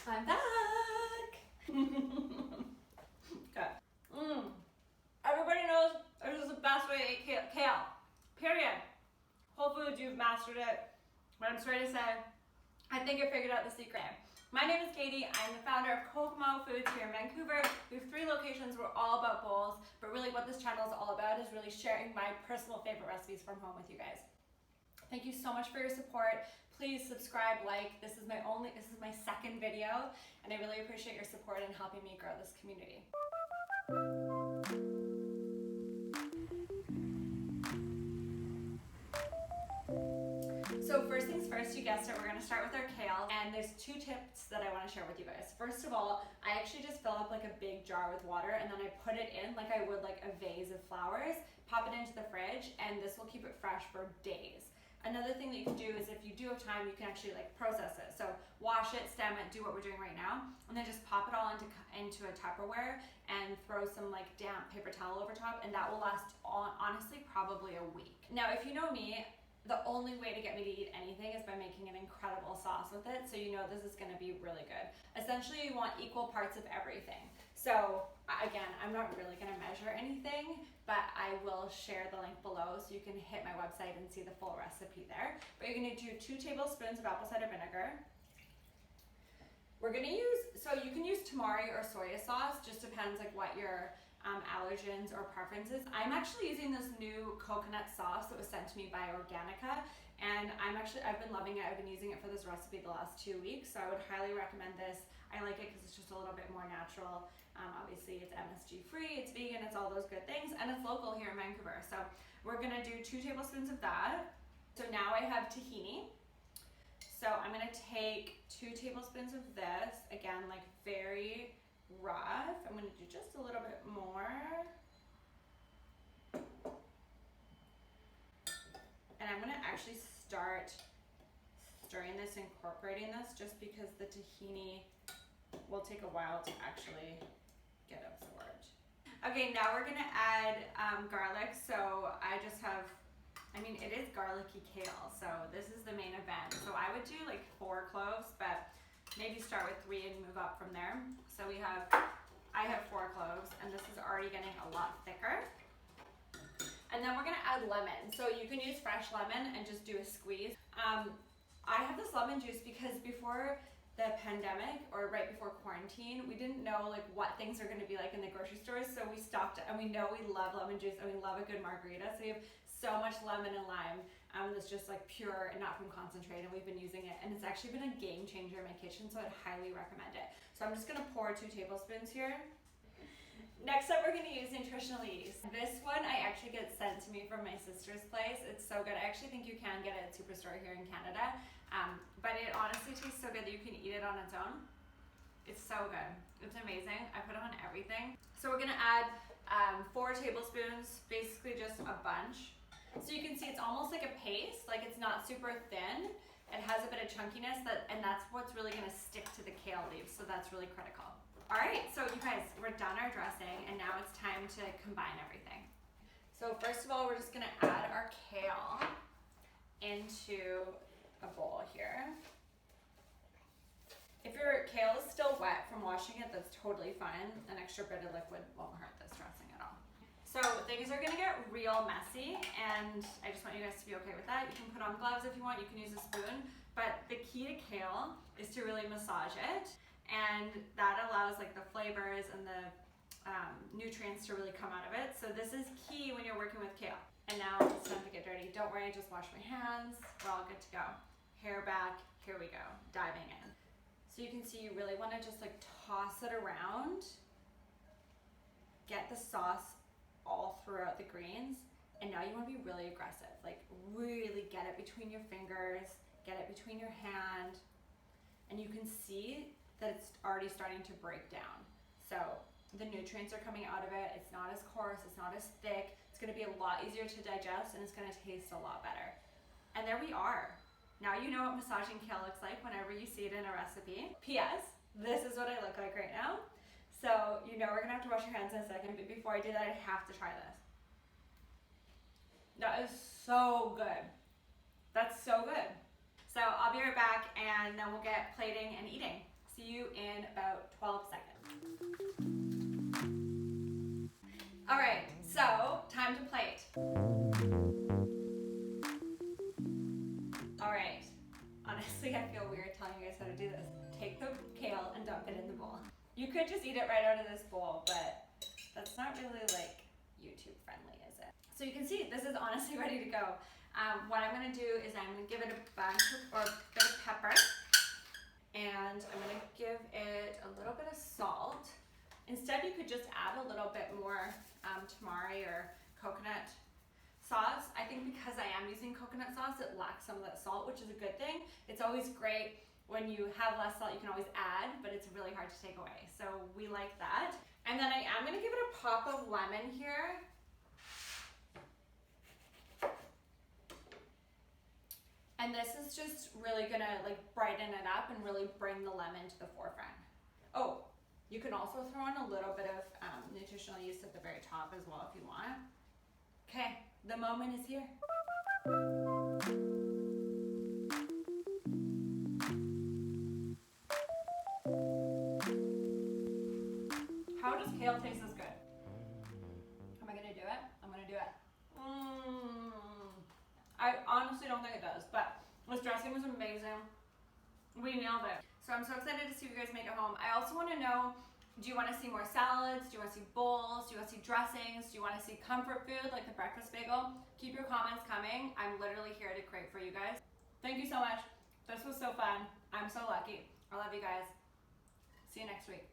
I'm back. Okay. Everybody knows this is the best way to eat kale. Period. Whole Foods, you've mastered it. But I'm sorry to say, I think I figured out the secret. My name is Katie. I'm the founder of Kokomo Foods here in Vancouver. We have 3 locations. We're all about bowls, but really what this channel is all about is really sharing my personal favorite recipes from home with you guys. Thank you so much for your support. Please subscribe, like. This is my second video, and I really appreciate your support in helping me grow this community. So first things first, you guessed it, we're gonna start with our kale, and there's 2 tips that I wanna share with you guys. First of all, I actually just fill up like a big jar with water, and then I put it in like I would like a vase of flowers, pop it into the fridge, and this will keep it fresh for days. Another thing that you can do is if you do have time, you can actually like process it. So wash it, stem it, do what we're doing right now, and then just pop it all into a Tupperware and throw some like damp paper towel over top, and that will last honestly probably a week. Now, if you know me, the only way to get me to eat anything is by making an incredible sauce with it, so you know this is gonna be really good. Essentially, you want equal parts of everything. So again, I'm not really gonna measure anything, but I will share the link below so you can hit my website and see the full recipe there. But you're gonna do 2 tablespoons of apple cider vinegar. We're gonna use, so you can use tamari or soya sauce, just depends like what your allergens or preferences. I'm actually using this new coconut sauce that was sent to me by Organica, and I've been loving it. I've been using it for this recipe the last 2 weeks, so I would highly recommend this. I like it because it's just a little bit more natural. Obviously it's MSG free, it's vegan, it's all those good things, and it's local here in Vancouver. So we're gonna do 2 tablespoons of that. So now I have tahini. So I'm gonna take 2 tablespoons of this, again, like very rough. I'm going to do just a little bit more. And I'm going to actually start stirring this, incorporating this, just because the tahini will take a while to actually get absorbed. Okay, now we're going to add garlic. So it is garlicky kale, so this is the main event. So I would do like 4 cloves, but maybe start with 3 and move up from there. So I have 4 cloves, and this is already getting a lot thicker. And then we're gonna add lemon. So you can use fresh lemon and just do a squeeze. I have this lemon juice because before the pandemic, or right before quarantine, we didn't know like what things are gonna be like in the grocery stores, so we stocked it, and we know we love lemon juice and we love a good margarita, so we have so much lemon and lime that's just like pure and not from concentrate, and we've been using it, and it's actually been a game changer in my kitchen, so I'd highly recommend it. So I'm just gonna pour 2 tablespoons here. Next up, we're gonna use nutritional yeast. This one I actually get sent to me from my sister's place. It's so good. I actually think you can get it at Superstore here in Canada, but it honestly tastes so good that you can eat it on its own. It's so good. It's amazing. I put it on everything. So we're gonna add 4 tablespoons, basically just a bunch. So you can see it's almost like a paste, like it's not super thin. It has a bit of chunkiness, and that's what's really gonna stick to the kale leaves, so that's really critical. All right, so you guys, we're done our dressing, and now it's time to combine everything. So first of all, we're just gonna add our kale into a bowl here. If your kale is still wet from washing it, that's totally fine. An extra bit of liquid won't hurt this dressing at all. So things are gonna get real messy, and I just want you guys to be okay with that. You can put on gloves if you want, you can use a spoon, but the key to kale is to really massage it, and that allows like the flavors and the nutrients to really come out of it. So this is key when you're working with kale. And now it's time to get dirty. Don't worry, I just washed my hands. We're all good to go. Hair back, here we go, diving in. So you can see you really wanna just like toss it around, get the sauce all throughout the greens, and now you wanna be really aggressive, like really get it between your fingers, get it between your hand, and you can see that it's already starting to break down. So the nutrients are coming out of it, it's not as coarse, it's not as thick, it's gonna be a lot easier to digest, and it's gonna taste a lot better. And there we are. Now you know what massaging kale looks like whenever you see it in a recipe. P.S. This is what I look like right now. So you know we're gonna have to wash your hands in a second, but before I do that, I have to try this. That is so good. That's so good. So I'll be right back, and then we'll get plating and eating. See you in is take the kale and dump it in the bowl. You could just eat it right out of this bowl, but that's not really like YouTube friendly, is it? So you can see this is honestly ready to go. What I'm gonna do is I'm gonna give it a bunch or a bit of pepper, and I'm gonna give it a little bit of salt. Instead, you could just add a little bit more tamari or coconut sauce. I think because I am using coconut sauce, it lacks some of that salt, which is a good thing. It's always great when you have less salt, you can always add, but it's really hard to take away. So we like that. And then I am gonna give it a pop of lemon here. And this is just really gonna like brighten it up and really bring the lemon to the forefront. Oh, you can also throw in a little bit of nutritional yeast at the very top as well if you want. Okay, the moment is here. How does kale taste as good? Am I gonna do it? I'm gonna do it. I honestly don't think it does, but this dressing was amazing. We nailed it. So I'm so excited to see you guys make it home. I also want to know, do you want to see more salads? Do you want to see bowls? Do you want to see dressings? Do you want to see comfort food like the breakfast bagel? Keep your comments coming. I'm literally here to create for you guys. Thank you so much. This was so fun. I'm so lucky. I love you guys. See you next week.